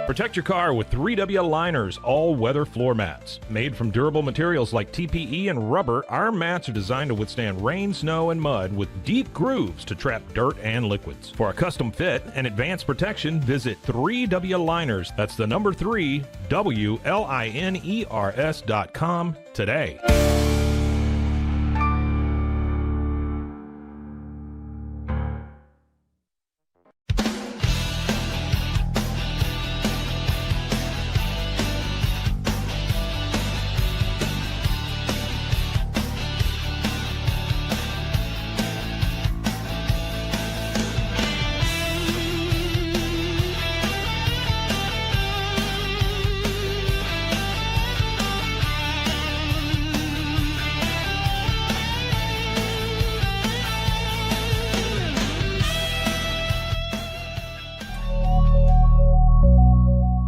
Protect your car with 3W Liners all-weather floor mats. Made from durable materials like TPE and rubber, our mats are designed to withstand rain, snow, and mud with deep grooves to trap dirt and liquids. For a custom fit and advanced protection, visit 3W Liners. That's the number 3, WLINERS.com today.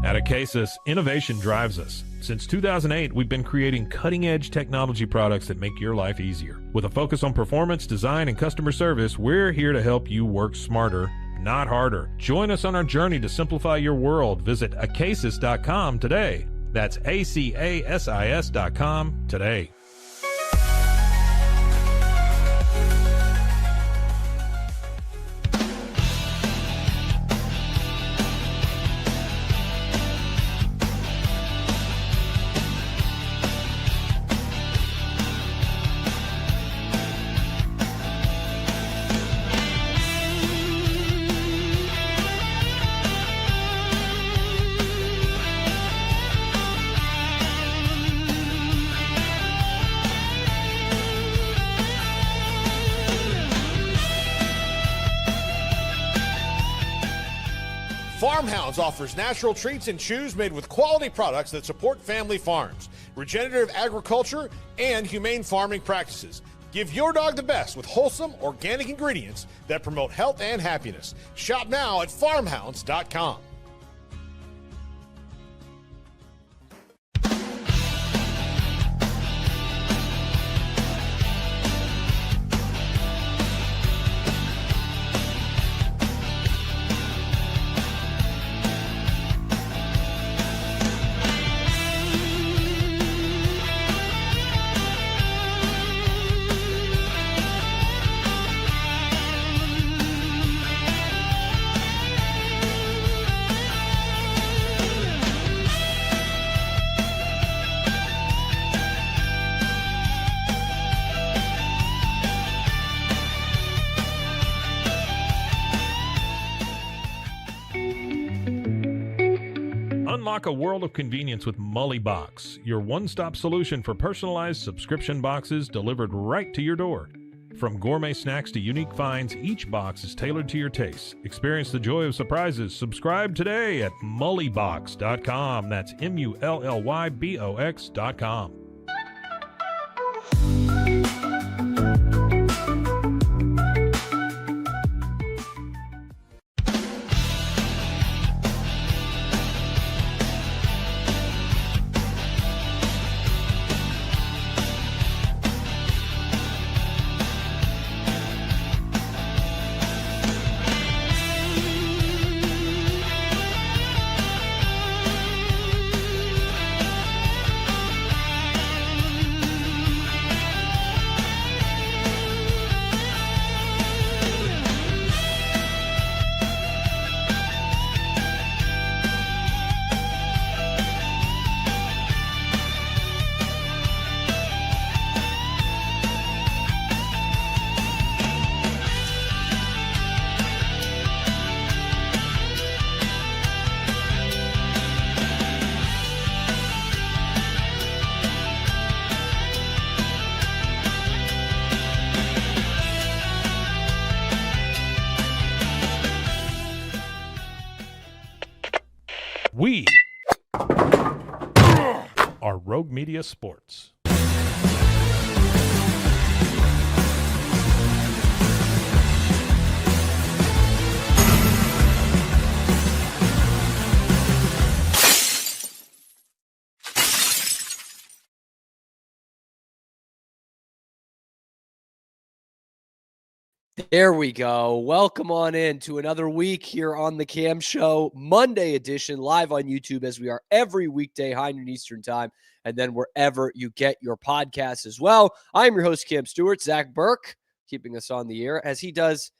At Acasis, innovation drives us. Since 2008, we've been creating cutting-edge technology products that make your life easier. With a focus on performance, design, and customer service, we're here to help you work smarter, not harder. Join us on our journey to simplify your world. Visit Acasis.com today. That's ACASIS.com today. Farmhounds offers natural treats and chews made with quality products that support family farms, regenerative agriculture, and humane farming practices. Give your dog the best with wholesome, organic ingredients that promote health and happiness. Shop now at farmhounds.com. Unlock a world of convenience with Mully Box, your one-stop solution for personalized subscription boxes delivered right to your door. From gourmet snacks to unique finds, each box is tailored to your tastes. Experience the joy of surprises. Subscribe today at mullybox.com. That's MULLYBOX.com. We are Rogue Media Sports. There we go. Welcome on in to another week here on the Cam Show, Monday edition, live on YouTube as we are every weekday, high noon Eastern time, and then wherever you get your podcasts as well. I'm your host, Cam Stewart. Zach Burke keeping us on the air as he does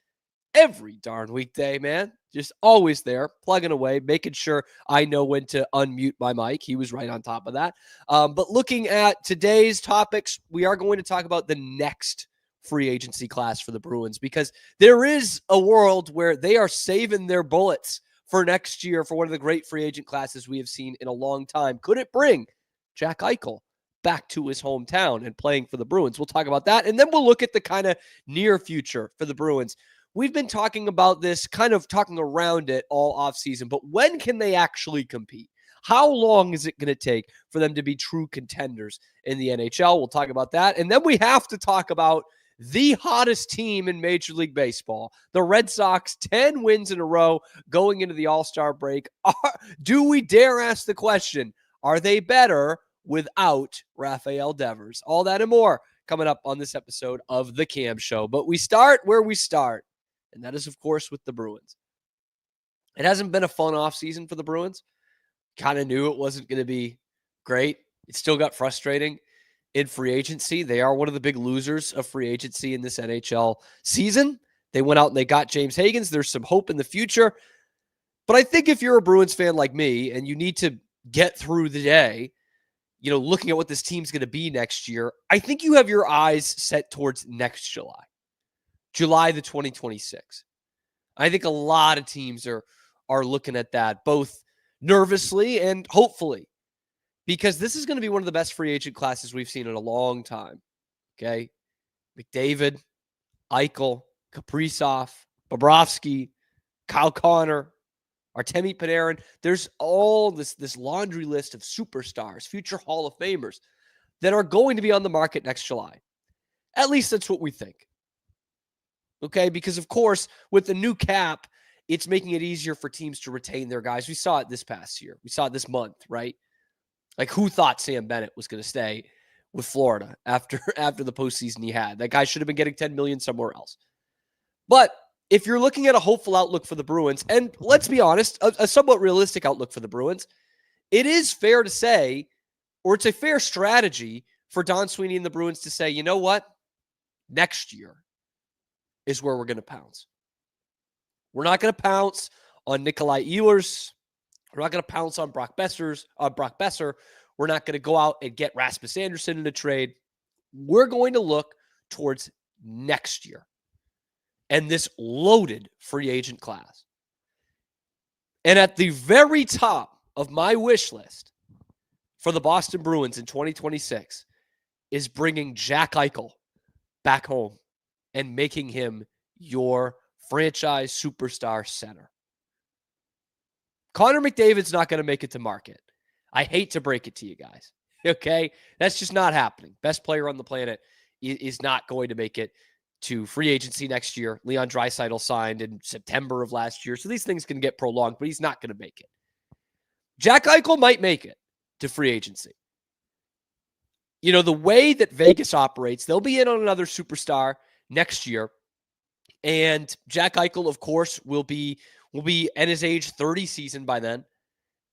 every darn weekday, man. Just always there, plugging away, making sure I know when to unmute my mic. He was right on top of that. But looking at today's topics, we are going to talk about the next free agency class for the Bruins, because there is a world where they are saving their bullets for next year for one of the great free agent classes we have seen in a long time. Could it bring Jack Eichel back to his hometown and playing for the Bruins? We'll talk about that, and then we'll look at the kind of near future for the Bruins. We've been talking about this, kind of talking around it all offseason, but when can they actually compete? How long is it going to take for them to be true contenders in the NHL? We'll talk about that, and then we have to talk about the hottest team in Major League Baseball, the Red Sox, 10 wins in a row going into the All-Star break. Do we dare ask the question, are they better without Rafael Devers? All that and more coming up on this episode of The Cam Show. But we start where we start, and that is, of course, with the Bruins. It hasn't been a fun offseason for the Bruins. Kind of knew it wasn't going to be great. It still got frustrating in free agency. They are one of the big losers of free agency in this NHL season. They went out and they got James Higgins. There's some hope in the future. But I think if you're a Bruins fan like me and you need to get through the day, looking at what this team's going to be next year, I think you have your eyes set towards next July the 2026. I think a lot of teams are looking at that, both nervously and hopefully, because this is going to be one of the best free agent classes we've seen in a long time. Okay. McDavid, Eichel, Kaprizov, Bobrovsky, Kyle Connor, Artemi Panarin. There's all this laundry list of superstars, future Hall of Famers that are going to be on the market next July. At least that's what we think. Okay. Because of course, with the new cap, it's making it easier for teams to retain their guys. We saw it this past year. We saw it this month, right? Like, who thought Sam Bennett was going to stay with Florida after the postseason he had? That guy should have been getting $10 million somewhere else. But if you're looking at a hopeful outlook for the Bruins, and let's be honest, a somewhat realistic outlook for the Bruins, it is fair to say, or it's a fair strategy for Don Sweeney and the Bruins to say, you know what? Next year is where we're going to pounce. We're not going to pounce on Nikolai Ehlers. We're not going to pounce on Brock Besser. We're not going to go out and get Rasmus Anderson in a trade. We're going to look towards next year and this loaded free agent class. And at the very top of my wish list for the Boston Bruins in 2026 is bringing Jack Eichel back home and making him your franchise superstar center. Connor McDavid's not going to make it to market. I hate to break it to you guys. Okay? That's just not happening. Best player on the planet is not going to make it to free agency next year. Leon Draisaitl signed in September of last year, so these things can get prolonged, but he's not going to make it. Jack Eichel might make it to free agency. The way that Vegas operates, they'll be in on another superstar next year, and Jack Eichel, of course, will be at his age 30 season by then.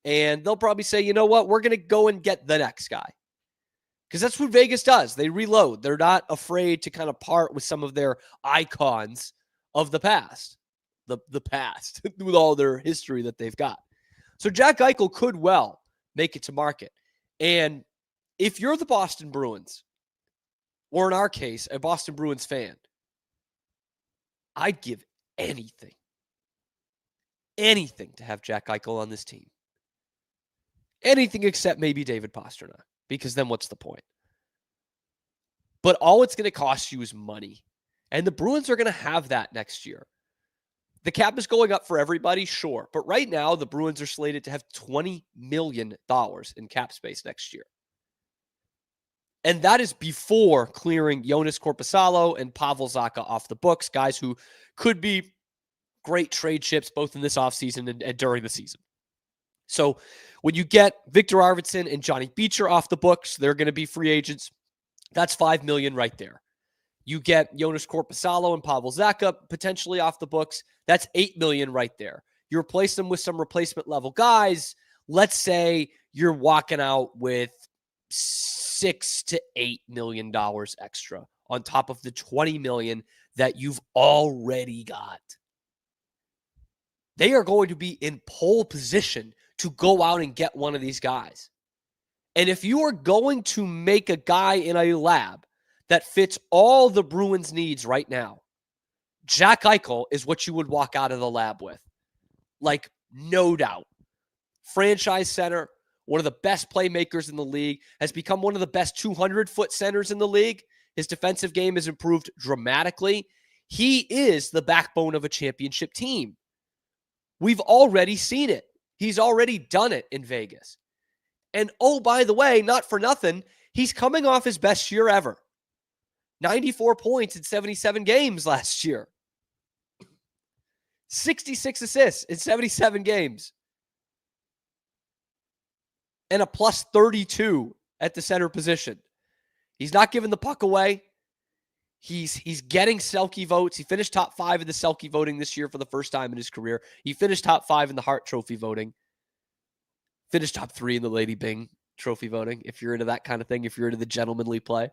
And they'll probably say, you know what, we're going to go and get the next guy. Because that's what Vegas does. They reload. They're not afraid to kind of part with some of their icons of the past. The past, with all their history that they've got. So Jack Eichel could well make it to market. And if you're the Boston Bruins, or in our case, a Boston Bruins fan, I'd give anything to have Jack Eichel on this team. Anything except maybe David Pastrnak, because then what's the point? But all it's going to cost you is money. And the Bruins are going to have that next year. The cap is going up for everybody, sure. But right now, the Bruins are slated to have $20 million in cap space next year. And that is before clearing Jonas Korpisalo and Pavel Zacha off the books, guys who could be great trade chips both in this offseason and during the season. So when you get Victor Arvidsson and Johnny Beecher off the books, they're going to be free agents. That's $5 million right there. You get Jonas Korpisalo and Pavel Zacha potentially off the books. That's $8 million right there. You replace them with some replacement level guys. Let's say you're walking out with $6 to $8 million extra on top of the $20 million that you've already got. They are going to be in pole position to go out and get one of these guys. And if you are going to make a guy in a lab that fits all the Bruins' needs right now, Jack Eichel is what you would walk out of the lab with. Like, no doubt. Franchise center, one of the best playmakers in the league, has become one of the best 200-foot centers in the league. His defensive game has improved dramatically. He is the backbone of a championship team. We've already seen it. He's already done it in Vegas. And oh, by the way, not for nothing, he's coming off his best year ever. 94 points in 77 games last year. 66 assists in 77 games. And a plus 32 at the center position. He's not giving the puck away. He's getting Selke votes. He finished top 5 in the Selke voting this year for the first time in his career. He finished top 5 in the Hart Trophy voting. Finished top 3 in the Lady Byng Trophy voting, if you're into that kind of thing, if you're into the gentlemanly play.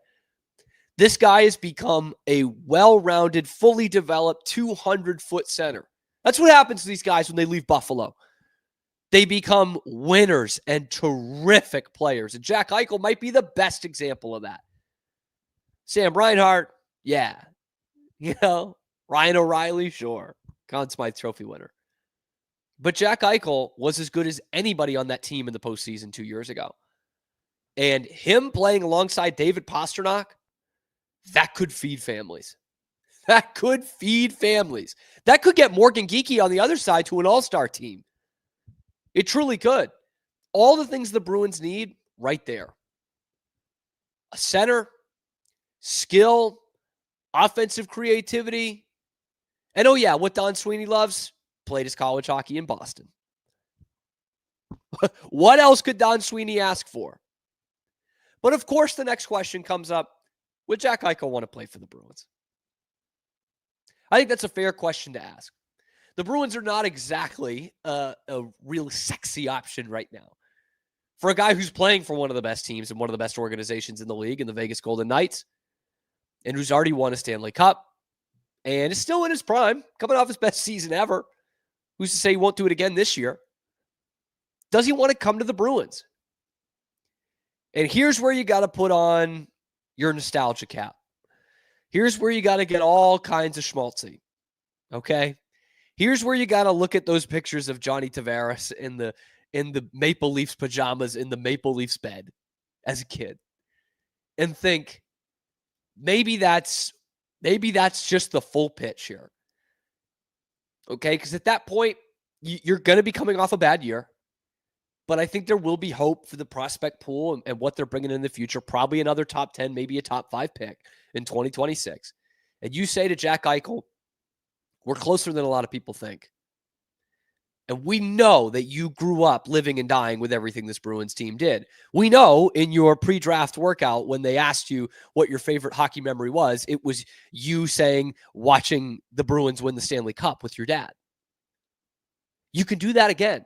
This guy has become a well-rounded, fully developed 200-foot center. That's what happens to these guys when they leave Buffalo. They become winners and terrific players. And Jack Eichel might be the best example of that. Sam Reinhart, yeah. Ryan O'Reilly, sure. Conn Smythe Trophy winner. But Jack Eichel was as good as anybody on that team in the postseason 2 years ago. And him playing alongside David Pastrnak, that could feed families. That could feed families. That could get Morgan Geekie on the other side to an all-star team. It truly could. All the things the Bruins need, right there. A center, skill, offensive creativity, and oh yeah, what Don Sweeney loves, played his college hockey in Boston. What else could Don Sweeney ask for? But of course, the next question comes up, would Jack Eichel want to play for the Bruins? I think that's a fair question to ask. The Bruins are not exactly a real sexy option right now. For a guy who's playing for one of the best teams and one of the best organizations in the league, in the Vegas Golden Knights, and who's already won a Stanley Cup, and is still in his prime, coming off his best season ever. Who's to say he won't do it again this year? Does he want to come to the Bruins? And here's where you got to put on your nostalgia cap. Here's where you got to get all kinds of schmaltzy. Okay? Here's where you got to look at those pictures of Johnny Tavares in the Maple Leafs pajamas in the Maple Leafs bed as a kid and think, maybe that's just the full pitch here. Okay? Because at that point, you're going to be coming off a bad year. But I think there will be hope for the prospect pool and what they're bringing in the future. Probably another top 10, maybe a top 5 pick in 2026. And you say to Jack Eichel, we're closer than a lot of people think. And we know that you grew up living and dying with everything this Bruins team did. We know in your pre-draft workout when they asked you what your favorite hockey memory was, it was you saying watching the Bruins win the Stanley Cup with your dad. You can do that again.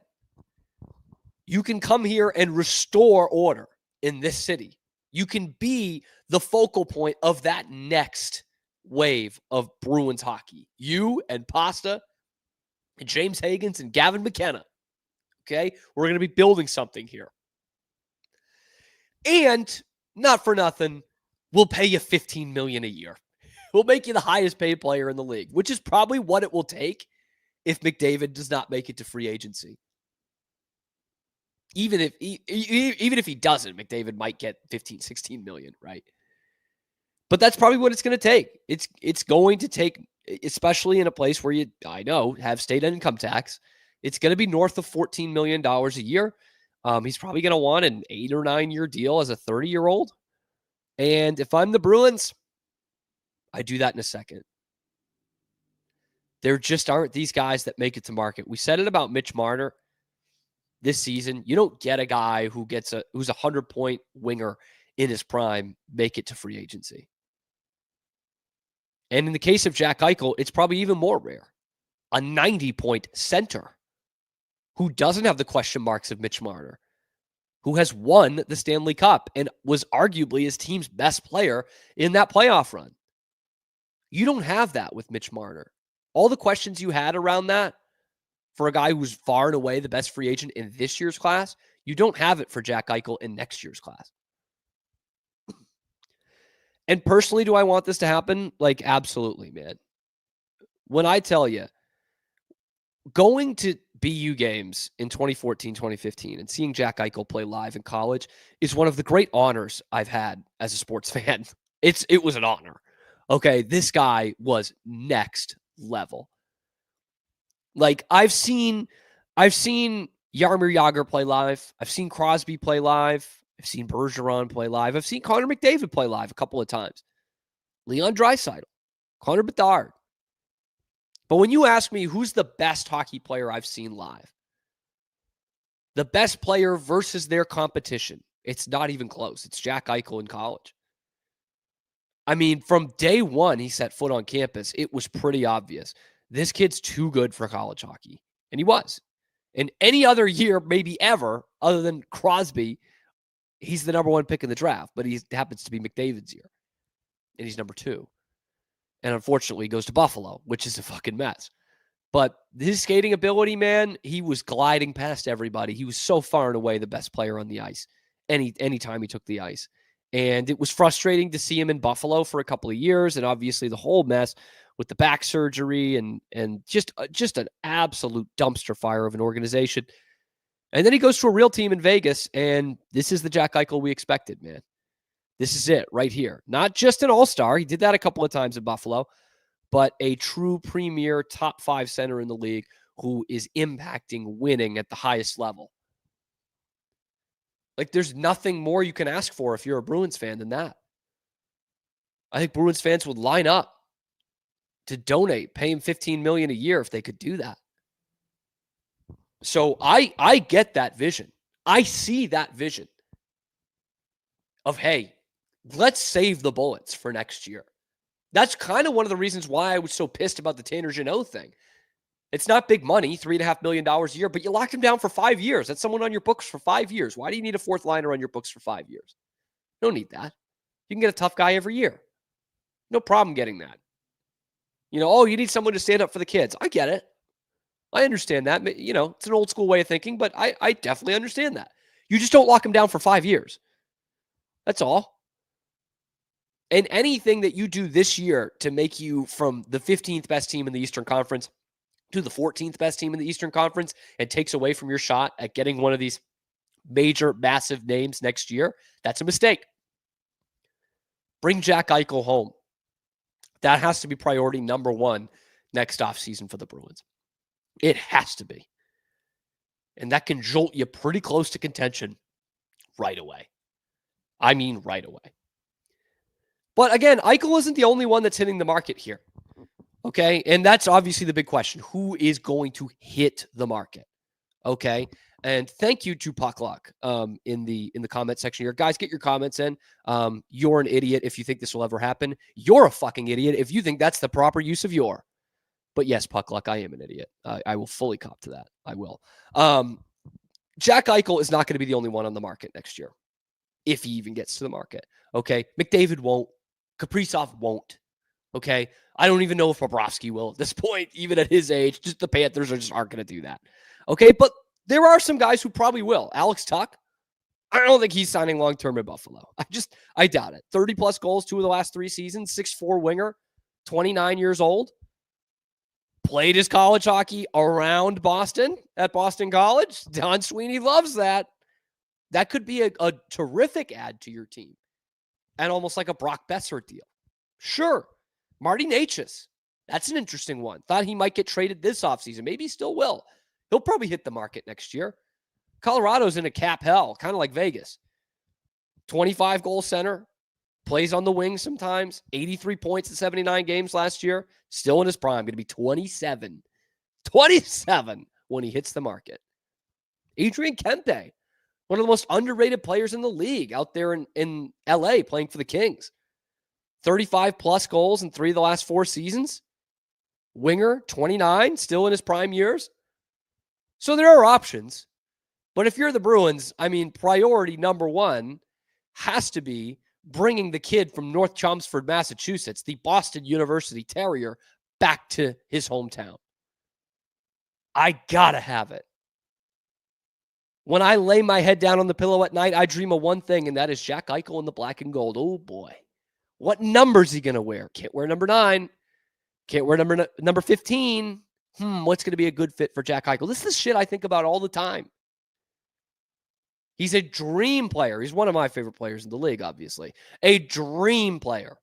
You can come here and restore order in this city. You can be the focal point of that next wave of Bruins hockey. You and Pasta and James Higgins and Gavin McKenna. Okay? We're going to be building something here. And not for nothing, we'll pay you $15 million a year. We'll make you the highest paid player in the league, which is probably what it will take if McDavid does not make it to free agency. Even if he doesn't, McDavid might get 15, 16 million, right? But that's probably what it's going to take. It's going to take, especially in a place where have state income tax, it's going to be north of $14 million a year. He's probably going to want an 8 or 9 year deal as a 30-year-old. And if I'm the Bruins, I do that in a second. There just aren't these guys that make it to market. We said it about Mitch Marner this season. You don't get a guy who's a 100-point winger in his prime make it to free agency. And in the case of Jack Eichel, it's probably even more rare. A 90-point center who doesn't have the question marks of Mitch Marner, who has won the Stanley Cup and was arguably his team's best player in that playoff run. You don't have that with Mitch Marner. All the questions you had around that for a guy who's far and away the best free agent in this year's class, you don't have it for Jack Eichel in next year's class. And personally, do I want this to happen? Like, absolutely, man. When I tell you, going to BU games in 2014, 2015 and seeing Jack Eichel play live in college is one of the great honors I've had as a sports fan. It was an honor. Okay, this guy was next level. Like, I've seen Jaromir Jagr play live. I've seen Crosby play live. I've seen Bergeron play live. I've seen Connor McDavid play live a couple of times. Leon Draisaitl, Connor Bedard. But when you ask me who's the best hockey player I've seen live, the best player versus their competition, it's not even close. It's Jack Eichel in college. I mean, from day one he set foot on campus, it was pretty obvious. This kid's too good for college hockey. And he was. And any other year, maybe ever, other than Crosby, he's the number one pick in the draft. But he happens to be McDavid's year. And he's number 2. And unfortunately, he goes to Buffalo, which is a fucking mess. But his skating ability, man, he was gliding past everybody. He was so far and away the best player on the ice anytime he took the ice. And it was frustrating to see him in Buffalo for a couple of years. And obviously the whole mess with the back surgery and just an absolute dumpster fire of an organization. And then he goes to a real team in Vegas, and this is the Jack Eichel we expected, man. This is it right here. Not just an all-star. He did that a couple of times in Buffalo, but a true premier top 5 center in the league who is impacting winning at the highest level. Like, there's nothing more you can ask for if you're a Bruins fan than that. I think Bruins fans would line up to donate, pay him $15 million a year if they could do that. So I get that vision. I see that vision of, hey, let's save the bullets for next year. That's kind of one of the reasons why I was so pissed about the Tanner Jeannot thing. It's not big money, $3.5 million a year, but you locked him down for 5 years. That's someone on your books for 5 years. Why do you need a fourth liner on your books for 5 years? You don't need that. You can get a tough guy every year. No problem getting that. You know, you need someone to stand up for the kids. I get it. I understand that. You know, it's an old school way of thinking, but I definitely understand that. You just don't lock him down for 5 years. That's all. And anything that you do this year to make you from the 15th best team in the Eastern Conference to the 14th best team in the Eastern Conference and takes away from your shot at getting one of these major, massive names next year, that's a mistake. Bring Jack Eichel home. That has to be priority number 1 next offseason for the Bruins. It has to be. And that can jolt you pretty close to contention right away. I mean, right away. But again, Eichel isn't the only one that's hitting the market here. Okay. And that's obviously the big question. Who is going to hit the market? Okay. And thank you to Puck Luck in the comment section here. Guys, get your comments in. You're an idiot if you think this will ever happen. You're a fucking idiot if you think that's the proper use of your. But yes, Puck Luck, I am an idiot. I will fully cop to that. I will. Jack Eichel is not going to be the only one on the market next year, if he even gets to the market. Okay. McDavid won't. Kaprizov won't. Okay. I don't even know if Bobrovsky will at this point, even at his age. Just the Panthers just aren't going to do that. Okay. But there are some guys who probably will. Alex Tuch, I don't think he's signing long-term in Buffalo. I doubt it. 30-plus goals 2 of the last 3 seasons, 6'4" winger, 29 years old. Played his college hockey around Boston at Boston College. Don Sweeney loves that. That could be a terrific add to your team. And almost like a Brock Besser deal. Sure. Marty Necas. That's an interesting one. Thought he might get traded this offseason. Maybe he still will. He'll probably hit the market next year. Colorado's in a cap hell, kind of like Vegas. 25-goal center. Plays on the wing sometimes. 83 points in 79 games last year. Still in his prime. Going to be 27. 27 when he hits the market. Adrian Kempe. One of the most underrated players in the league out there in LA playing for the Kings. 35 plus goals in 3 of the last 4 seasons. Winger, 29, still in his prime years. So there are options. But if you're the Bruins, I mean, priority number one has to be bringing the kid from North Chelmsford, Massachusetts, the Boston University Terrier, back to his hometown. I gotta have it. When I lay my head down on the pillow at night, I dream of one thing, and that is Jack Eichel in the black and gold. Oh, boy. What number is he going to wear? Can't wear number 9. Can't wear number 15. What's going to be a good fit for Jack Eichel? This is the shit I think about all the time. He's a dream player. He's one of my favorite players in the league, obviously. A dream player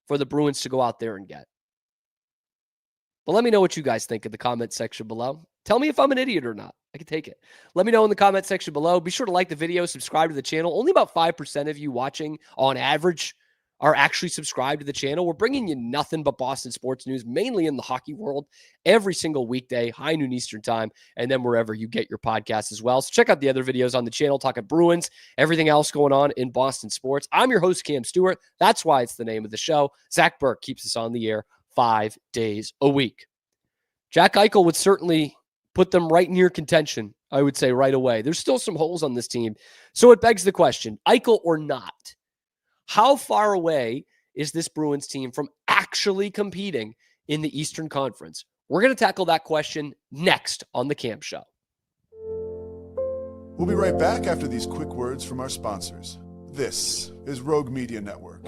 for the Bruins to go out there and get. But let me know what you guys think in the comment section below. Tell me if I'm an idiot or not. I can take it. Let me know in the comment section below. Be sure to like the video, subscribe to the channel. Only about 5% of you watching on average are actually subscribed to the channel. We're bringing you nothing but Boston sports news, mainly in the hockey world, every single weekday, high noon Eastern time, and then wherever you get your podcasts as well. So check out the other videos on the channel, talking Bruins, everything else going on in Boston sports. I'm your host, Cam Stewart. That's why it's the name of the show. Zach Burke keeps us on the air 5 days a week. Jack Eichel would certainly put them right near contention, I would say, right away. There's still some holes on this team. So it begs the question, Eichel or not, how far away is this Bruins team from actually competing in the Eastern Conference? We're going to tackle that question next on The Cam Show. We'll be right back after these quick words from our sponsors. This is Rogue Media Network.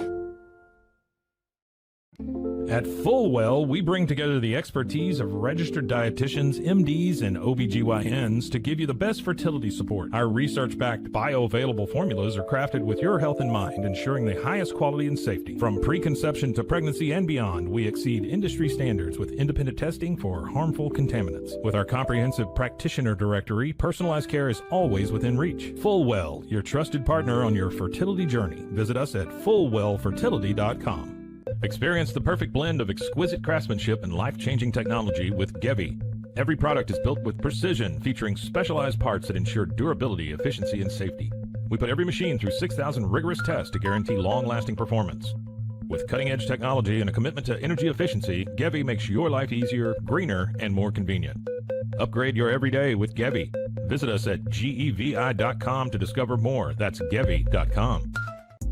At Fullwell, we bring together the expertise of registered dietitians, MDs, and OBGYNs to give you the best fertility support. Our research-backed bioavailable formulas are crafted with your health in mind, ensuring the highest quality and safety. From preconception to pregnancy and beyond, we exceed industry standards with independent testing for harmful contaminants. With our comprehensive practitioner directory, personalized care is always within reach. Fullwell, your trusted partner on your fertility journey. Visit us at fullwellfertility.com. Experience the perfect blend of exquisite craftsmanship and life-changing technology with Gevi. Every product is built with precision, featuring specialized parts that ensure durability, efficiency, and safety. We put every machine through 6,000 rigorous tests to guarantee long-lasting performance. With cutting-edge technology and a commitment to energy efficiency, Gevi makes your life easier, greener, and more convenient. Upgrade your everyday with Gevi. Visit us at gevi.com to discover more. That's gevi.com.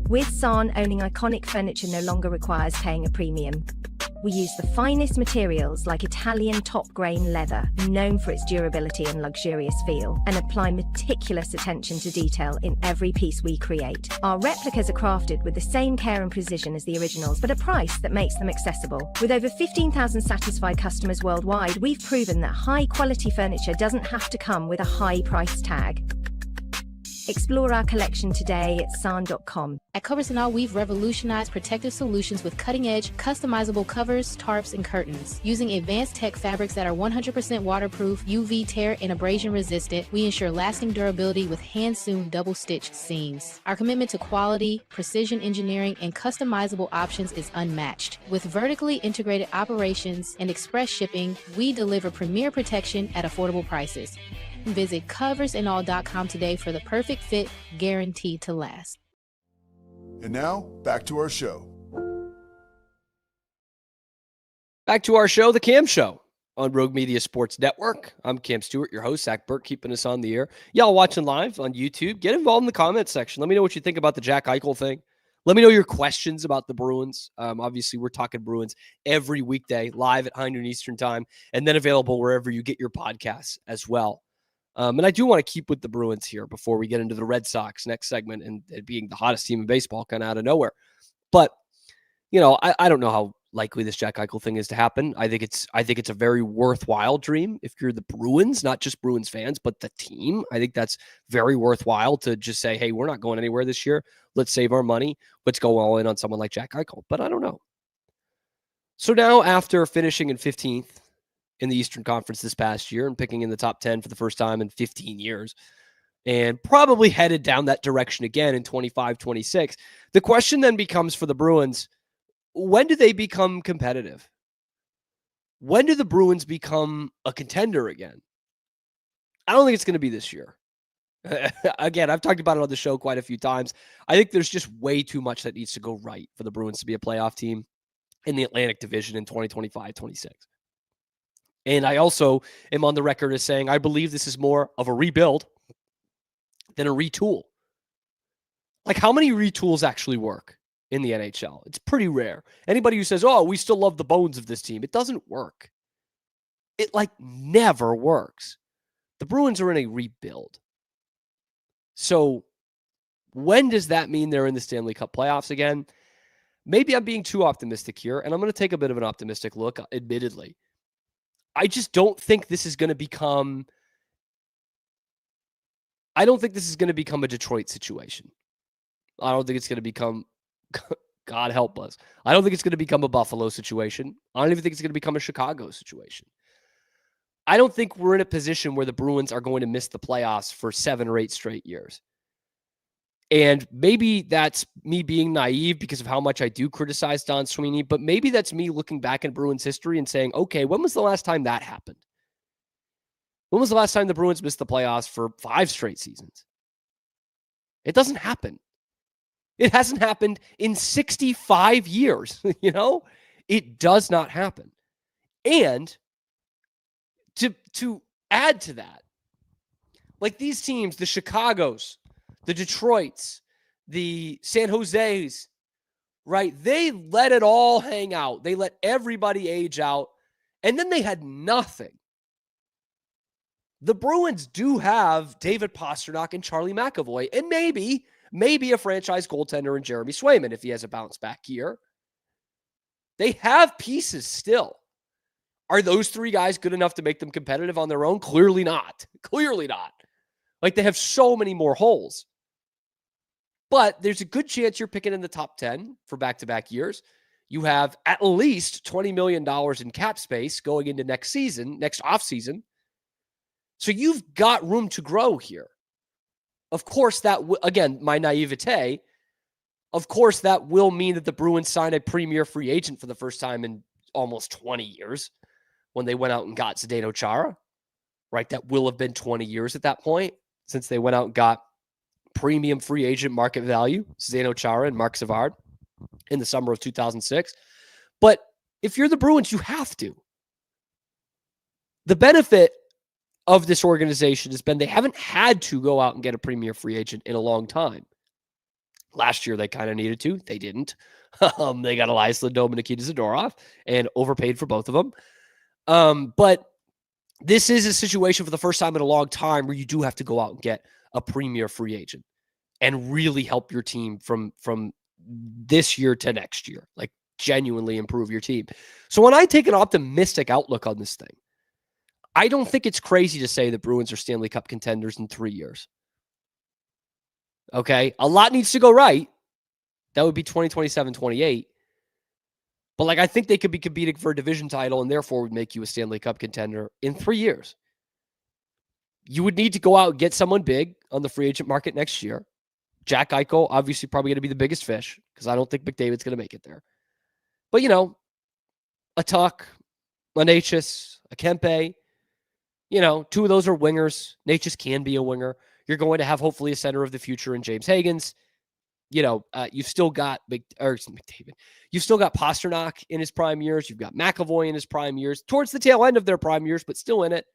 With San, owning iconic furniture no longer requires paying a premium. We use the finest materials like Italian top-grain leather, known for its durability and luxurious feel, and apply meticulous attention to detail in every piece we create. Our replicas are crafted with the same care and precision as the originals, but a price that makes them accessible. With over 15,000 satisfied customers worldwide, we've proven that high-quality furniture doesn't have to come with a high price tag. Explore our collection today at san.com. At Covers & All, we've revolutionized protective solutions with cutting-edge, customizable covers, tarps, and curtains. Using advanced tech fabrics that are 100% waterproof, UV tear, and abrasion-resistant, we ensure lasting durability with hand-sewn double-stitch seams. Our commitment to quality, precision engineering, and customizable options is unmatched. With vertically integrated operations and express shipping, we deliver premier protection at affordable prices. Visit coversandall.com today for the perfect fit, guaranteed to last. And now, back to our show. Back to our show, The Cam Show on Rogue Media Sports Network. I'm Cam Stewart, your host, Zach Burke, keeping us on the air. Y'all watching live on YouTube, get involved in the comments section. Let me know what you think about the Jack Eichel thing. Let me know your questions about the Bruins. Obviously, we're talking Bruins every weekday, live at high noon Eastern time, and then available wherever you get your podcasts as well. And I do want to keep with the Bruins here before we get into the Red Sox next segment and it being the hottest team in baseball kind of out of nowhere. But, you know, I don't know how likely this Jack Eichel thing is to happen. I think it's a very worthwhile dream if you're the Bruins, not just Bruins fans, but the team. I think that's very worthwhile to just say, hey, we're not going anywhere this year. Let's save our money. Let's go all in on someone like Jack Eichel. But I don't know. So now after finishing in 15th, in the Eastern Conference this past year and picking in the top 10 for the first time in 15 years and probably headed down that direction again in 25-26. The question then becomes for the Bruins, when do they become competitive? When do the Bruins become a contender again? I don't think it's going to be this year. Again, I've talked about it on the show quite a few times. I think there's just way too much that needs to go right for the Bruins to be a playoff team in the Atlantic Division in 2025-26. And I also am on the record as saying I believe this is more of a rebuild than a retool. Like, how many retools actually work in the NHL? It's pretty rare. Anybody who says, oh, we still love the bones of this team, it doesn't work. It never works. The Bruins are in a rebuild. So when does that mean they're in the Stanley Cup playoffs again? Maybe I'm being too optimistic here, and I'm going to take a bit of an optimistic look, admittedly. I just don't think this is going to become a Detroit situation. I don't think it's going to become, God help us, I don't think it's going to become a Buffalo situation. I don't even think it's going to become a Chicago situation. I don't think we're in a position where the Bruins are going to miss the playoffs for 7 or 8 straight years. And maybe that's me being naive because of how much I do criticize Don Sweeney, but maybe that's me looking back in Bruins history and saying, okay, when was the last time that happened? When was the last time the Bruins missed the playoffs for 5 straight seasons? It doesn't happen. It hasn't happened in 65 years, It does not happen. And to add to that, like these teams, the Chicagos, the Detroits, the San Jose's, right? They let it all hang out. They let everybody age out, and then they had nothing. The Bruins do have David Pastrnak and Charlie McAvoy, and maybe a franchise goaltender in Jeremy Swayman if he has a bounce back year. They have pieces still. Are those 3 guys good enough to make them competitive on their own? Clearly not. Clearly not. They have so many more holes. But there's a good chance you're picking in the top 10 for back-to-back years. You have at least $20 million in cap space going into next offseason. So you've got room to grow here. Of course, again, my naivete, of course, that will mean that the Bruins sign a premier free agent for the first time in almost 20 years when they went out and got Zdeno Chara, right? That will have been 20 years at that point since they went out and got premium free agent market value, Zdeno Chara and Mark Savard in the summer of 2006. But if you're the Bruins, you have to. The benefit of this organization has been they haven't had to go out and get a premier free agent in a long time. Last year, they kind of needed to. They didn't. They got Elias Lindholm and Nikita Zadorov and overpaid for both of them. But this is a situation for the first time in a long time where you do have to go out and get a premier free agent and really help your team from this year to next year, genuinely improve your team. So when I take an optimistic outlook on this thing, I don't think it's crazy to say the Bruins are Stanley Cup contenders in 3 years. Okay? A lot needs to go right. That would be 2027, 28. But I think they could be competing for a division title and therefore would make you a Stanley Cup contender in 3 years. You would need to go out and get someone big on the free agent market next year. Jack Eichel, obviously probably going to be the biggest fish because I don't think McDavid's going to make it there. But, a Tuck, a Natchez, a Kempe, 2 of those are wingers. Natchez can be a winger. You're going to have hopefully a center of the future in James Higgins. You've still got McDavid. You've still got Pastrnak in his prime years. You've got McAvoy in his prime years, towards the tail end of their prime years, but still in it.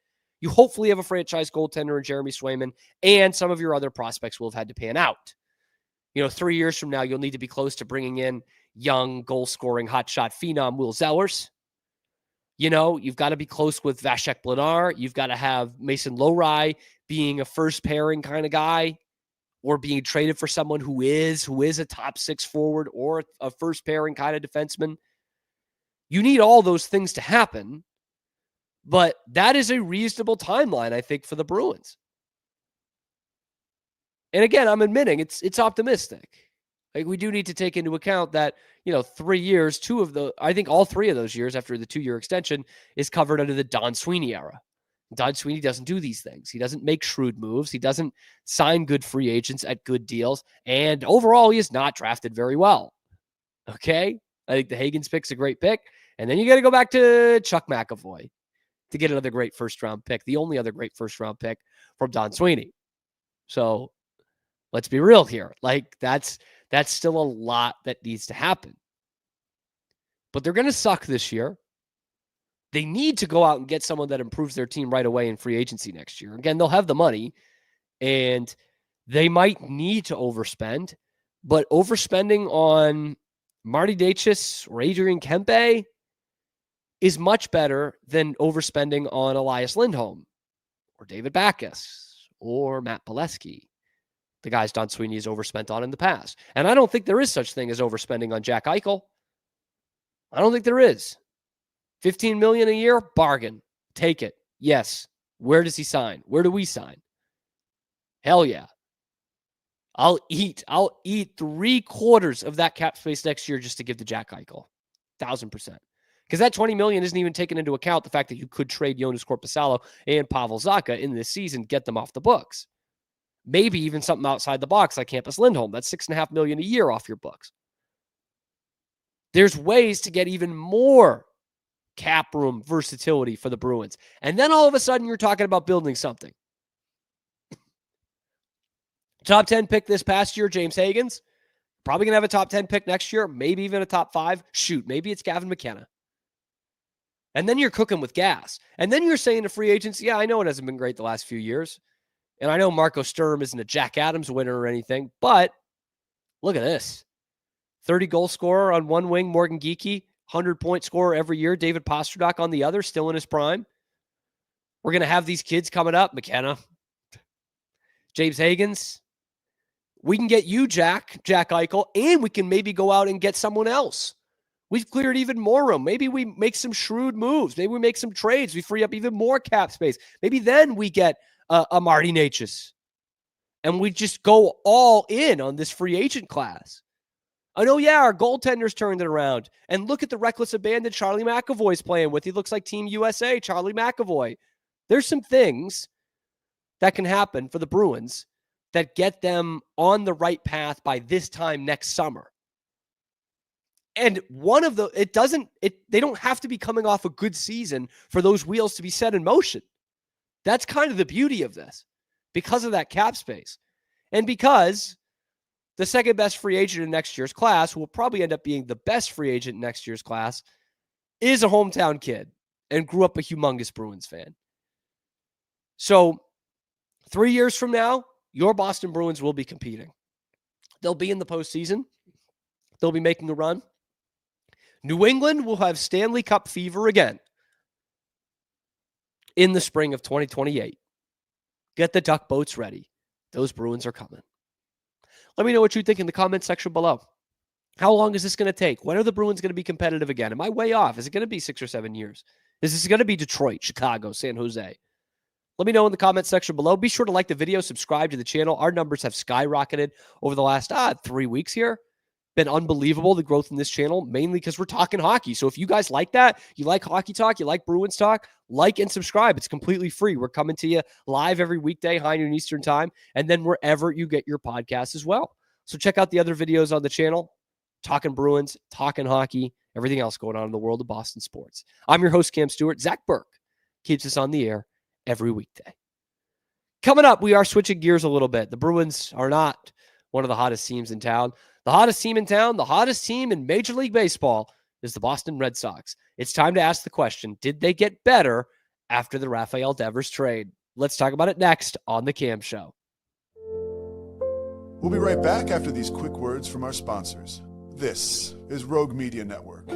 You hopefully have a franchise goaltender in Jeremy Swayman, and some of your other prospects will have had to pan out. 3 years from now, you'll need to be close to bringing in young, goal-scoring, hotshot phenom Will Zellers. You've got to be close with Vasek Blanar. You've got to have Mason Lohrei being a first pairing kind of guy, or being traded for someone who is a top 6 forward or a first pairing kind of defenseman. You need all those things to happen, but that is a reasonable timeline, I think, for the Bruins. And again, I'm admitting it's optimistic. We do need to take into account that, 3 years, I think all 3 of those years after the 2-year extension is covered under the Don Sweeney era. Don Sweeney doesn't do these things. He doesn't make shrewd moves. He doesn't sign good free agents at good deals. And overall, he is not drafted very well. Okay? I think the Higgins pick's a great pick. And then you got to go back to Chuck McAvoy to get another great first-round pick, the only other great first-round pick from Don Sweeney. So let's be real here. Like that's still a lot that needs to happen. But they're going to suck this year. They need to go out and get someone that improves their team right away in free agency next year. Again, they'll have the money and they might need to overspend, but overspending on Marty Necas or Adrian Kempe is much better than overspending on Elias Lindholm or David Backes or Matt Pileski, the guys Don Sweeney has overspent on in the past. And I don't think there is such thing as overspending on Jack Eichel. I don't think there is. $15 million a year, bargain. Take it. Yes. Where does he sign? Where do we sign? Hell yeah. I'll eat 3/4 of that cap space next year just to give to Jack Eichel. 1,000%. Because that $20 million isn't even taking into account the fact that you could trade Jonas Korpisalo and Pavel Zacha in this season, get them off the books. Maybe even something outside the box like Hampus Lindholm. That's $6.5 million a year off your books. There's ways to get even more cap room versatility for the Bruins. And then all of a sudden you're talking about building something. Top 10 pick this past year, James Higgins. Probably going to have a top 10 pick next year, maybe even a top 5. Shoot, maybe it's Gavin McKenna. And then you're cooking with gas. And then you're saying to free agents, yeah, I know it hasn't been great the last few years. And I know Marco Sturm isn't a Jack Adams winner or anything, but look at this. 30 goal scorer on one wing, Morgan Geekie. 100-point scorer every year, David Pastrnak on the other, still in his prime. We're going to have these kids coming up, McKenna, James Higgins. We can get you, Jack Eichel, and we can maybe go out and get someone else. We've cleared even more room. Maybe we make some shrewd moves. Maybe we make some trades. We free up even more cap space. Maybe then we get a Marty Necas. And we just go all in on this free agent class. I know, yeah, our goaltenders turned it around. And look at the reckless abandon Charlie McAvoy's playing with. He looks like Team USA, Charlie McAvoy. There's some things that can happen for the Bruins that get them on the right path by this time next summer. And they don't have to be coming off a good season for those wheels to be set in motion. That's kind of the beauty of this because of that cap space. And because the second best free agent in next year's class, who will probably end up being the best free agent in next year's class, is a hometown kid and grew up a humongous Bruins fan. So 3 years from now, your Boston Bruins will be competing. They'll be in the postseason. They'll be making a run. New England will have Stanley Cup fever again in the spring of 2028. Get the duck boats ready. Those Bruins are coming. Let me know what you think in the comments section below. How long is this going to take? When are the Bruins going to be competitive again? Am I way off? Is it going to be 6 or 7 years? Is this going to be Detroit, Chicago, San Jose? Let me know in the comments section below. Be sure to like the video, subscribe to the channel. Our numbers have skyrocketed over the last 3 weeks here. Been unbelievable, the growth in this channel, mainly because we're talking hockey. So if you guys like that, you like hockey talk, you like Bruins talk, like and subscribe. It's completely free. We're coming to you live every weekday, high noon Eastern time, and then wherever you get your podcasts as well. So check out the other videos on the channel, talking Bruins, talking hockey, everything else going on in the world of Boston sports. I'm your host, Cam Stewart. Zach Burke keeps us on the air every weekday. Coming up, we are switching gears a little bit. The Bruins are not one of the hottest teams in town. The hottest team in town, the hottest team in Major League Baseball is the Boston Red Sox. It's time to ask the question, did they get better after the Rafael Devers trade? Let's talk about it next on The Cam Show. We'll be right back after these quick words from our sponsors. This is Rogue Media Network.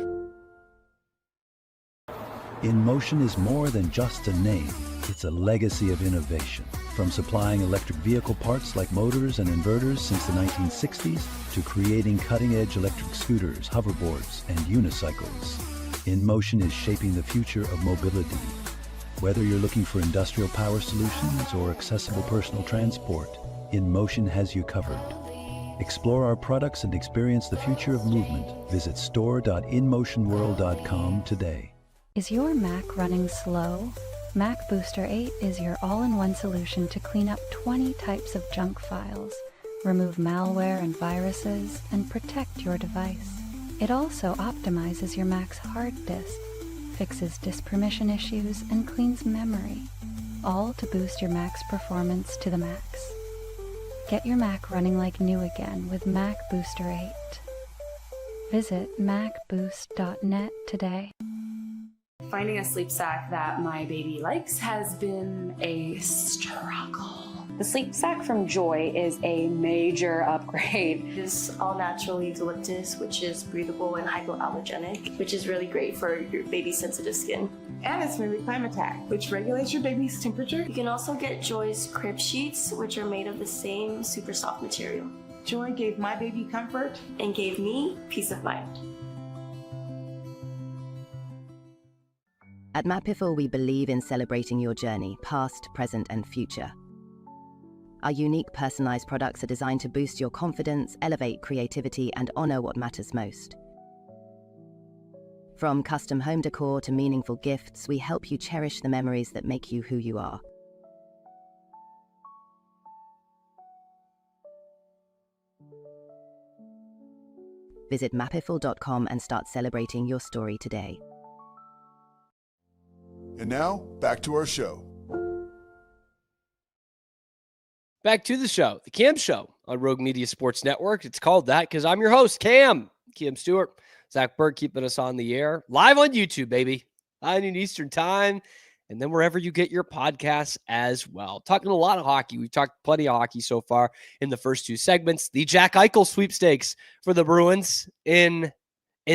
InMotion is more than just a name. It's a legacy of innovation. From supplying electric vehicle parts like motors and inverters since the 1960s to creating cutting-edge electric scooters, hoverboards, and unicycles, InMotion is shaping the future of mobility. Whether you're looking for industrial power solutions or accessible personal transport, InMotion has you covered. Explore our products and experience the future of movement. Visit store.inmotionworld.com today. Is your Mac running slow? Mac Booster 8 is your all-in-one solution to clean up 20 types of junk files, remove malware and viruses, and protect your device. It also optimizes your Mac's hard disk, fixes disk permission issues, and cleans memory, all to boost your Mac's performance to the max. Get your Mac running like new again with Mac Booster 8. Visit macboost.net today. Finding a sleep sack that my baby likes has been a struggle. The sleep sack from Joy is a major upgrade. It's all natural eucalyptus, which is breathable and hypoallergenic, which is really great for your baby's sensitive skin. And it's made with Climatech, which regulates your baby's temperature. You can also get Joy's crib sheets, which are made of the same super soft material. Joy gave my baby comfort and gave me peace of mind. At Mapiful, we believe in celebrating your journey, past, present, and future. Our unique personalized products are designed to boost your confidence, elevate creativity, and honor what matters most. From custom home decor to meaningful gifts, we help you cherish the memories that make you who you are. Visit mapiful.com and start celebrating your story today. And now, back to our show. Back to the show, the Cam Show on Rogue Media Sports Network. It's called that because I'm your host, Cam Stewart. Zach Berg keeping us on the air. Live on YouTube, baby. 9 Eastern time. And then wherever you get your podcasts as well. Talking a lot of hockey. We've talked plenty of hockey so far in the first two segments. The Jack Eichel sweepstakes for the Bruins in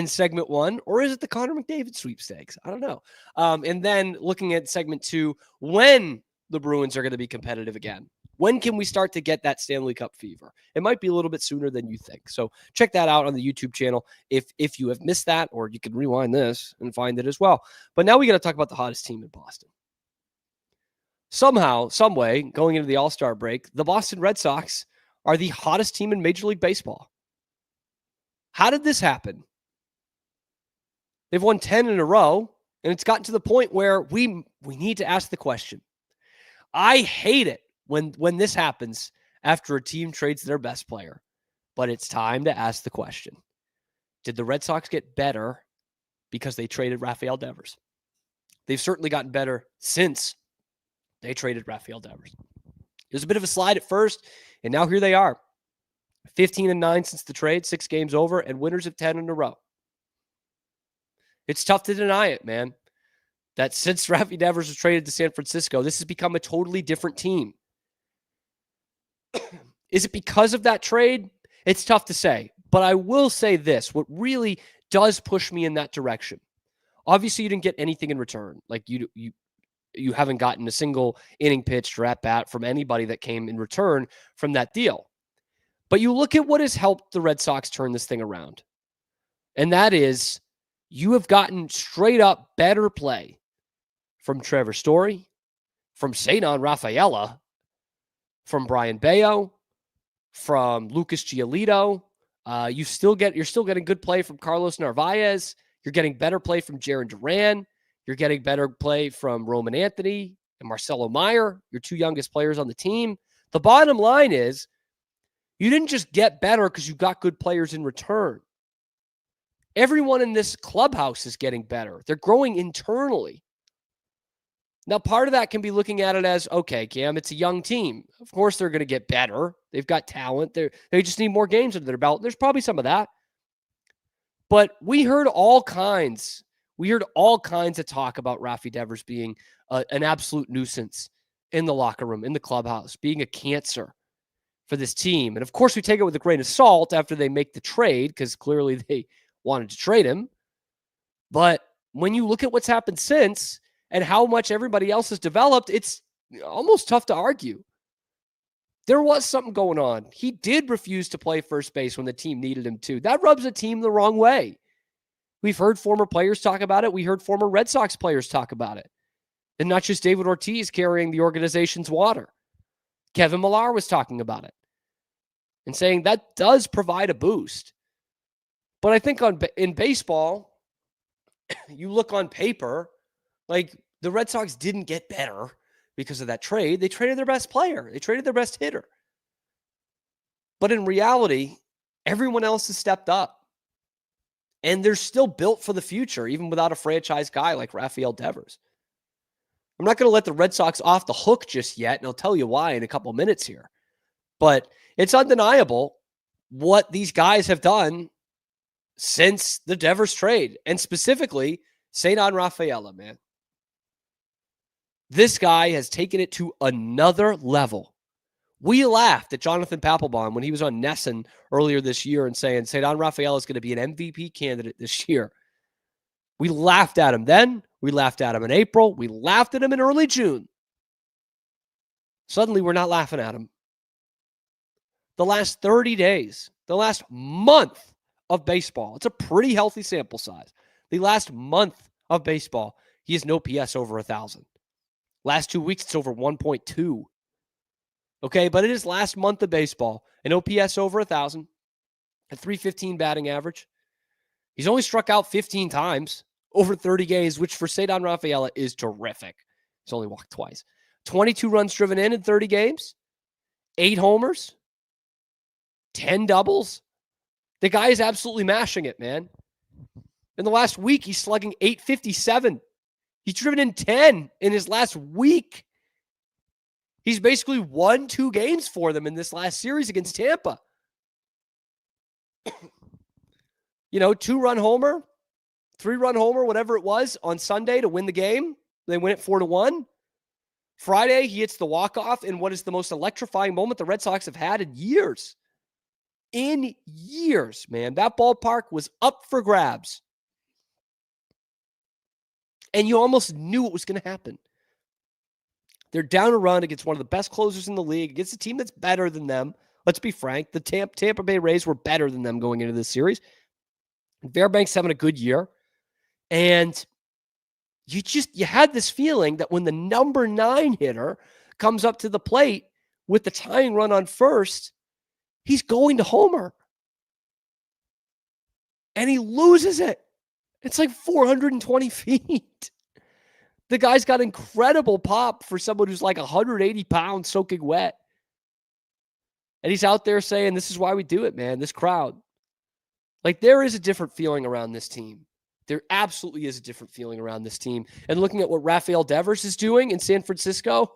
segment 1. Or is it the Connor McDavid sweepstakes? I don't know. And then looking at segment 2, when the Bruins are going to be competitive again. When can we start to get that Stanley Cup fever? It might be a little bit sooner than you think. So check that out on the YouTube channel if you have missed that, or you can rewind this and find it as well. But now we got to talk about the hottest team in Boston. Somehow, some way, going into the All-Star break, the Boston Red Sox are the hottest team in Major League Baseball. How did this happen? They've won 10 in a row, and it's gotten to the point where we need to ask the question. I hate it when this happens after a team trades their best player. But it's time to ask the question. Did the Red Sox get better because they traded Rafael Devers? They've certainly gotten better since they traded Rafael Devers. It was a bit of a slide at first, and now here they are. 15-9 since the trade, 6 games over, and winners of 10 in a row. It's tough to deny it, man. That since Rafael Devers was traded to San Francisco, this has become a totally different team. Is it because of that trade? It's tough to say, but I will say this. What really does push me in that direction. Obviously, you didn't get anything in return. Like you haven't gotten a single inning pitched or at bat from anybody that came in return from that deal. But you look at what has helped the Red Sox turn this thing around. And that is you have gotten straight up better play from Trevor Story, from Cedar Rafaela, from Brian Bayo, from Lucas Giolito. You're still getting good play from Carlos Narvaez. You're getting better play from Jarren Duran. You're getting better play from Roman Anthony and Marcelo Meyer, your 2 youngest players on the team. The bottom line is you didn't just get better because you got good players in return. Everyone in this clubhouse is getting better. They're growing internally. Now, part of that can be looking at it as, okay, Cam, it's a young team. Of course, they're going to get better. They've got talent. They just need more games under their belt. There's probably some of that. But we heard all kinds of talk about Rafi Devers being an absolute nuisance in the locker room, in the clubhouse, being a cancer for this team. And of course, we take it with a grain of salt after they make the trade, because clearly they wanted to trade him. But when you look at what's happened since, and how much everybody else has developed, it's almost tough to argue. There was something going on. He did refuse to play first base when the team needed him to. That rubs a team the wrong way. We've heard former players talk about it. We heard former Red Sox players talk about it. And not just David Ortiz carrying the organization's water. Kevin Millar was talking about it and saying that does provide a boost. But I think in baseball, you look on paper, like the Red Sox didn't get better because of that trade. They traded their best player. They traded their best hitter. But in reality, everyone else has stepped up. And they're still built for the future, even without a franchise guy like Rafael Devers. I'm not going to let the Red Sox off the hook just yet, and I'll tell you why in a couple minutes here. But it's undeniable what these guys have done since the Devers trade, and specifically Cedar Rafaela, man. This guy has taken it to another level. We laughed at Jonathan Papelbon when he was on Nesson earlier this year and saying Cedar Rafaela is going to be an MVP candidate this year. We laughed at him then. We laughed at him in April. We laughed at him in early June. Suddenly, we're not laughing at him. The last 30 days, the last month of baseball, it's a pretty healthy sample size. The last month of baseball, he has no PS over 1,000. Last 2 weeks, it's over 1.2. Okay, but it is last month of baseball. An OPS over 1,000, a 315 batting average. He's only struck out 15 times over 30 games, which for Cedar Rafaela is terrific. He's only walked twice. 22 runs driven in 30 games, 8 homers, 10 doubles. The guy is absolutely mashing it, man. In the last week, he's slugging .857. He's driven in 10 in his last week. He's basically won 2 games for them in this last series against Tampa. 2-run homer, 3-run homer, whatever it was, on Sunday to win the game. They win it 4-1. Friday, he hits the walk-off in what is the most electrifying moment the Red Sox have had in years. In years, man. That ballpark was up for grabs. And you almost knew it was going to happen. They're down a run against one of the best closers in the league, against a team that's better than them. Let's be frank. The Tampa Bay Rays were better than them going into this series. Fairbanks having a good year. And you had this feeling that when the number 9 hitter comes up to the plate with the tying run on first, he's going to homer. And he loses it. It's like 420 feet. The guy's got incredible pop for someone who's like 180 pounds soaking wet. And he's out there saying, this is why we do it, man, this crowd. Like, there is a different feeling around this team. There absolutely is a different feeling around this team. And looking at what Rafael Devers is doing in San Francisco,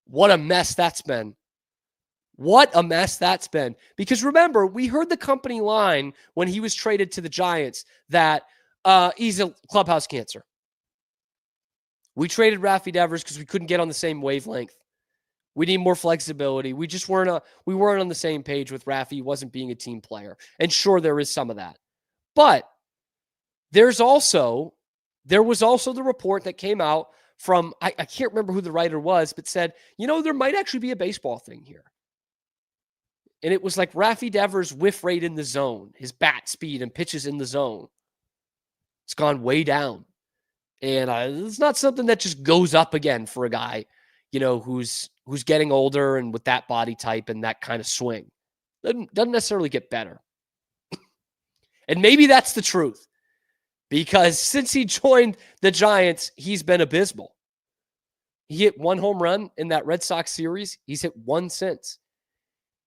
what a mess that's been. What a mess that's been. Because remember, we heard the company line when he was traded to the Giants that he's a clubhouse cancer. We traded Rafi Devers because we couldn't get on the same wavelength. We need more flexibility. We just weren't on the same page with Rafi. He wasn't being a team player. And sure, there is some of that. But there was also the report that came out from, I can't remember who the writer was, but said, there might actually be a baseball thing here. And it was like Rafi Devers' whiff rate in the zone, his bat speed and pitches in the zone. It's gone way down. And it's not something that just goes up again for a guy, who's getting older and with that body type and that kind of swing. Doesn't necessarily get better. And maybe that's the truth. Because since he joined the Giants, he's been abysmal. He hit 1 home run in that Red Sox series. He's hit 1 since.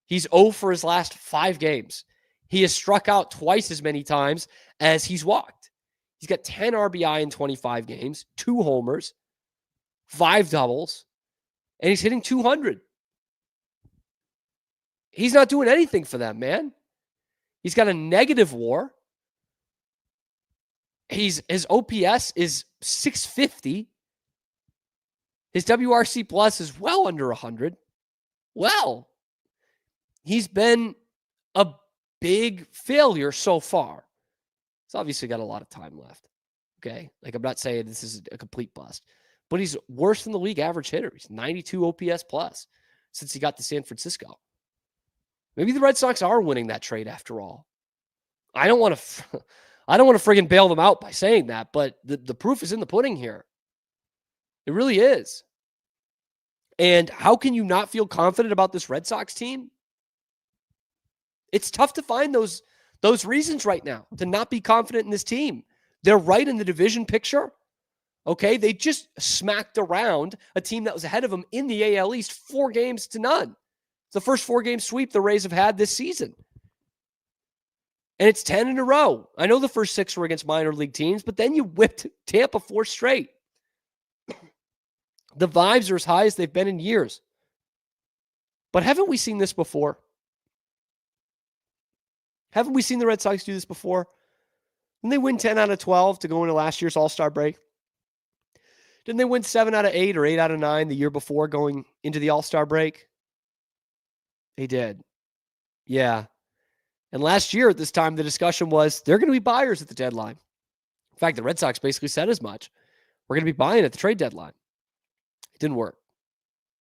He's 0 for his last 5 games. He has struck out twice as many times as he's walked. He's got 10 RBI in 25 games, 2 homers, 5 doubles, and he's hitting 200. He's not doing anything for them, man. He's got a negative WAR. His OPS is 650. His WRC plus is well under 100. Well, he's been a big failure so far. He's obviously got a lot of time left. Okay. Like, I'm not saying this is a complete bust, but he's worse than the league average hitter. He's 92 OPS plus since he got to San Francisco. Maybe the Red Sox are winning that trade after all. I don't want to friggin' bail them out by saying that, but the proof is in the pudding here. It really is. And how can you not feel confident about this Red Sox team? It's tough to find those reasons right now to not be confident in this team. They're right in the division picture. Okay, they just smacked around a team that was ahead of them in the AL East 4-0. It's the first 4-game sweep the Rays have had this season. And it's 10 in a row. I know the first 6 were against minor league teams, but then you whipped Tampa 4 straight. The vibes are as high as they've been in years. But haven't we seen this before? Haven't we seen the Red Sox do this before? Didn't they win 10 out of 12 to go into last year's All-Star break? Didn't they win 7 out of 8 or 8 out of 9 the year before going into the All-Star break? They did. Yeah. And last year at this time, the discussion was they're going to be buyers at the deadline. In fact, the Red Sox basically said as much. We're going to be buying at the trade deadline. It didn't work.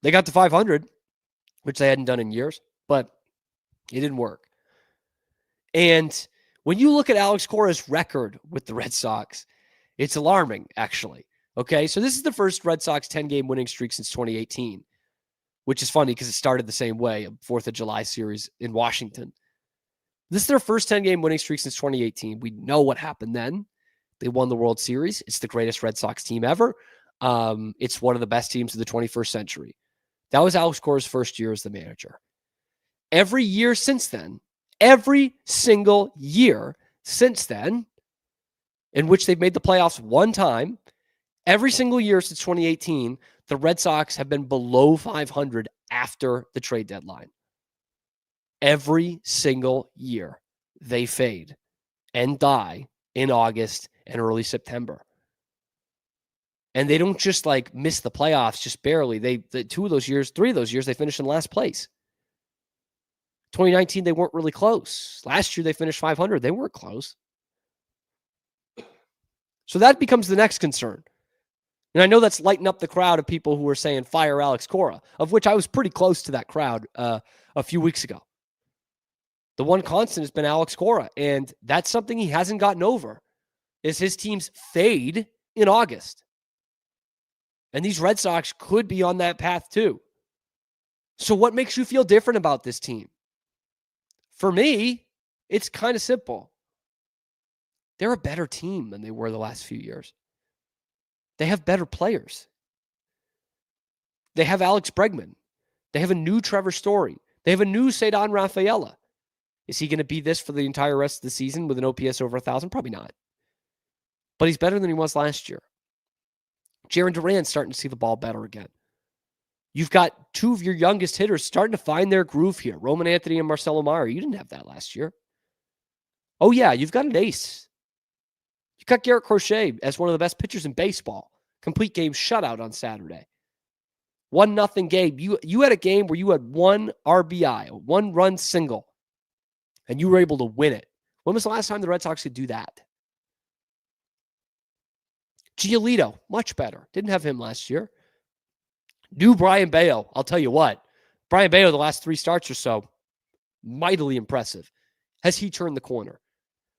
They got to 500, which they hadn't done in years, but it didn't work. And when you look at Alex Cora's record with the Red Sox, it's alarming, actually. Okay, so this is the first Red Sox 10-game winning streak since 2018, which is funny because it started the same way, a 4th of July series in Washington. This is their first 10-game winning streak since 2018. We know what happened then. They won the World Series. It's the greatest Red Sox team ever. It's one of the best teams of the 21st century. That was Alex Cora's first year as the manager. Every year since then, every single year since then, in which they've made the playoffs one time, every single year since 2018, the Red Sox have been below 500 after the trade deadline. Every single year, they fade and die in August and early September. And they don't just like miss the playoffs just barely. Three of those years, they finished in last place. 2019, they weren't really close. Last year, they finished 500. They weren't close. So that becomes the next concern. And I know that's lighting up the crowd of people who are saying fire Alex Cora, of which I was pretty close to that crowd a few weeks ago. The one constant has been Alex Cora, and that's something he hasn't gotten over, is his teams fade in August. And these Red Sox could be on that path too. So what makes you feel different about this team? For me, it's kind of simple. They're a better team than they were the last few years. They have better players. They have Alex Bregman. They have a new Trevor Story. They have a new Cedar Rafaela. Is he going to be this for the entire rest of the season with an OPS over 1,000? Probably not. But he's better than he was last year. Jarren Duran's starting to see the ball better again. You've got two of your youngest hitters starting to find their groove here. Roman Anthony and Marcelo Mayer. You didn't have that last year. Oh, yeah, you've got an ace. You got Garrett Crochet as one of the best pitchers in baseball. Complete game shutout on Saturday. 1-0 game. You had a game where you had one RBI, a one-run single, and you were able to win it. When was the last time the Red Sox could do that? Giolito, much better. Didn't have him last year. New Brian Bayo. I'll tell you what. Brian Bayo, the last 3 starts or so, mightily impressive. Has he turned the corner?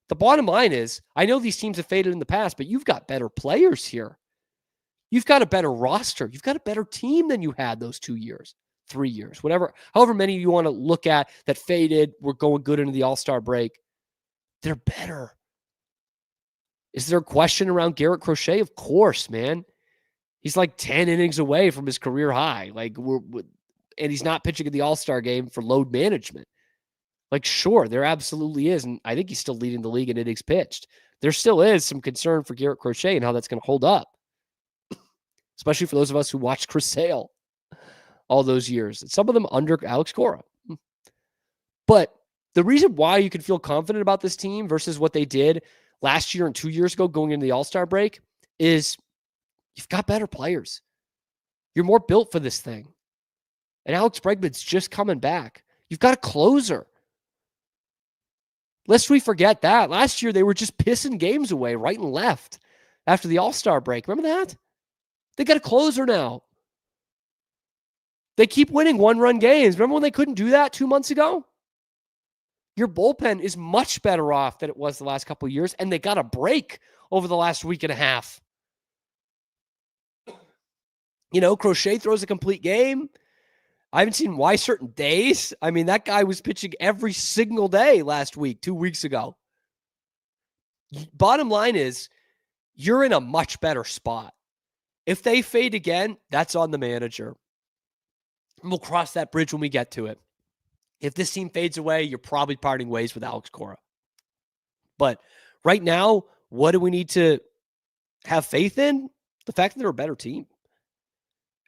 The bottom line is, I know these teams have faded in the past, but you've got better players here. You've got a better roster. You've got a better team than you had those 2 years, 3 years, whatever, however many you want to look at that faded, were going good into the All-Star break. They're better. Is there a question around Garrett Crochet? Of course, man. He's like 10 innings away from his career high. And he's not pitching in the All-Star game for load management. Like, sure, there absolutely is. And I think he's still leading the league in innings pitched. There still is some concern for Garrett Crochet and how that's going to hold up. Especially for those of us who watched Chris Sale all those years. Some of them under Alex Cora. But the reason why you can feel confident about this team versus what they did last year and 2 years ago going into the All-Star break is you've got better players. You're more built for this thing. And Alex Bregman's just coming back. You've got a closer. Lest we forget that. Last year, they were just pissing games away right and left after the All-Star break. Remember that? They got a closer now. They keep winning one-run games. Remember when they couldn't do that 2 months ago? Your bullpen is much better off than it was the last couple of years, and they got a break over the last week and a half. You know, Crochet throws a complete game. I haven't seen why certain days. I mean, that guy was pitching every single day last week, 2 weeks ago. Bottom line is, you're in a much better spot. If they fade again, that's on the manager. And we'll cross that bridge when we get to it. If this team fades away, you're probably parting ways with Alex Cora. But right now, what do we need to have faith in? The fact that they're a better team.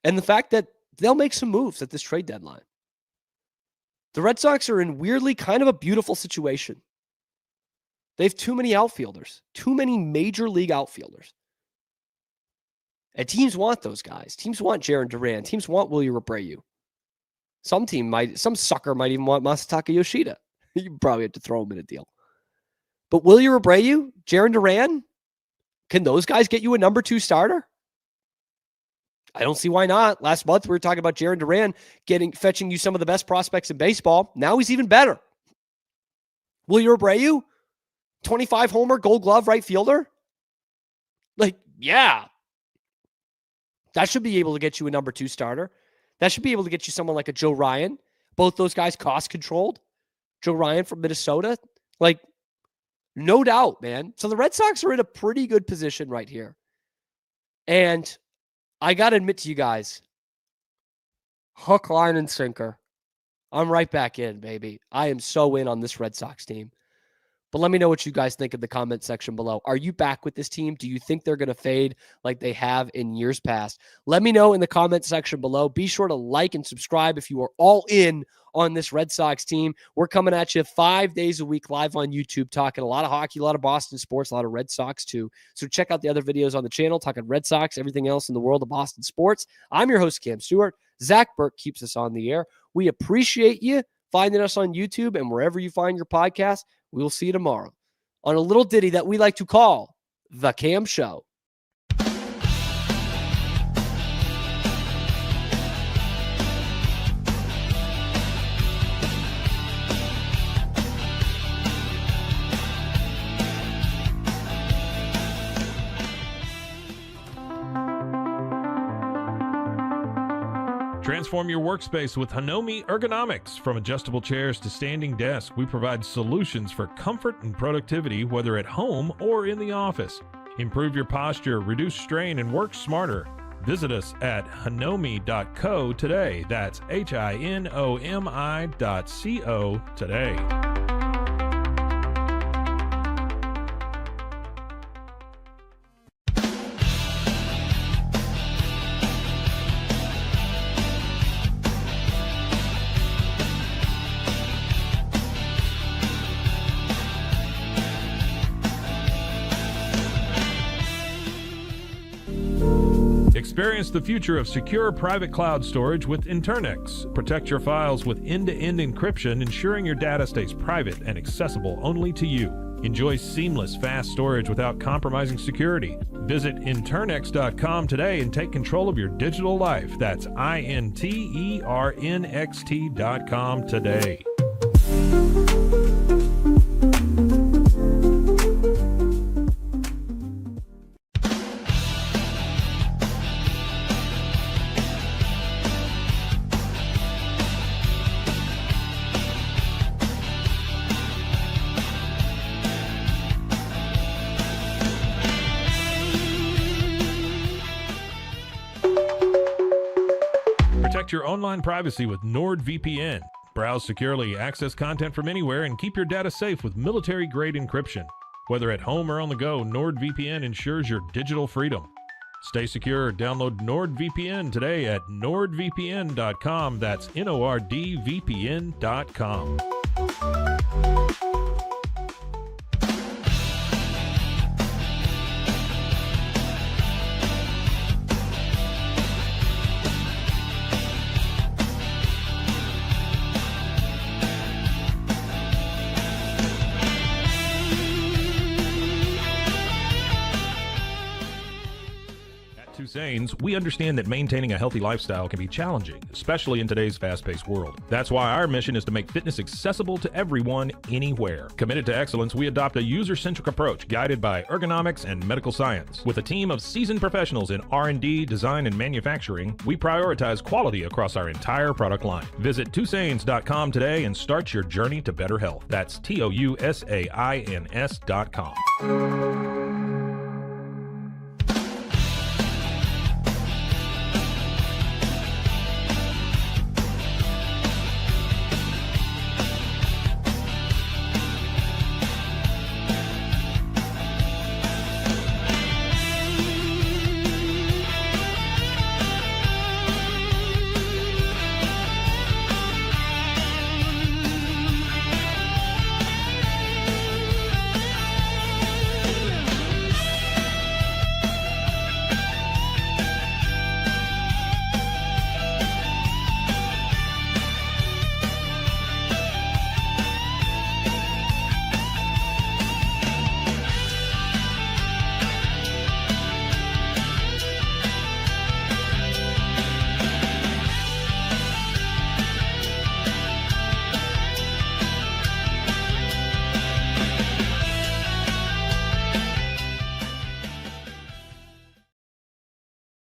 And the fact that they'll make some moves at this trade deadline. The Red Sox are in weirdly kind of a beautiful situation. They have too many outfielders, too many major league outfielders. And teams want those guys. Teams want Jarren Duran. Teams want Wilyer Abreu. Some sucker might even want Masataka Yoshida. You probably have to throw him in a deal. But Wilyer Abreu, Jarren Duran, can those guys get you a number 2 starter? I don't see why not. Last month, we were talking about Jarren Duran fetching you some of the best prospects in baseball. Now he's even better. Wilyer Abreu, 25 homer, gold glove right fielder. Yeah. That should be able to get you a number 2 starter. That should be able to get you someone like a Joe Ryan. Both those guys cost controlled. Joe Ryan from Minnesota. No doubt, man. So the Red Sox are in a pretty good position right here. And I got to admit to you guys, hook, line, and sinker. I'm right back in, baby. I am so in on this Red Sox team. But let me know what you guys think in the comment section below. Are you back with this team? Do you think they're going to fade like they have in years past? Let me know in the comment section below. Be sure to like and subscribe if you are all in on this Red Sox team. We're coming at you 5 days a week live on YouTube, talking a lot of hockey, a lot of Boston sports, a lot of Red Sox too. So check out the other videos on the channel, talking Red Sox, everything else in the world of Boston sports. I'm your host, Cam Stewart. Zach Burke keeps us on the air. We appreciate you finding us on YouTube and wherever you find your podcast. We will see you tomorrow on a little ditty that we like to call The Cam Show. Transform your workspace with Hanomi Ergonomics. From adjustable chairs to standing desks, we provide solutions for comfort and productivity, whether at home or in the office. Improve your posture, reduce strain, and work smarter. Visit us at hanomi.co today. That's HINOMI.co today. Experience the future of secure private cloud storage with Internex. Protect your files with end-to-end encryption, ensuring your data stays private and accessible only to you. Enjoy seamless, fast storage without compromising security. Visit Internex.com today and take control of your digital life. That's INTERNXT.com today. Protect your online privacy with NordVPN. Browse securely, access content from anywhere, and keep your data safe with military-grade encryption. Whether at home or on the go, NordVPN ensures your digital freedom. Stay secure. Download NordVPN today at nordvpn.com. That's NORDVPN.com. We understand that maintaining a healthy lifestyle can be challenging, especially in today's fast-paced world. That's why our mission is to make fitness accessible to everyone, anywhere. Committed to excellence, we adopt a user-centric approach guided by ergonomics and medical science. With a team of seasoned professionals in R&D, design, and manufacturing, we prioritize quality across our entire product line. Visit TwoSains.com today and start your journey to better health. That's TOUSAINS.com.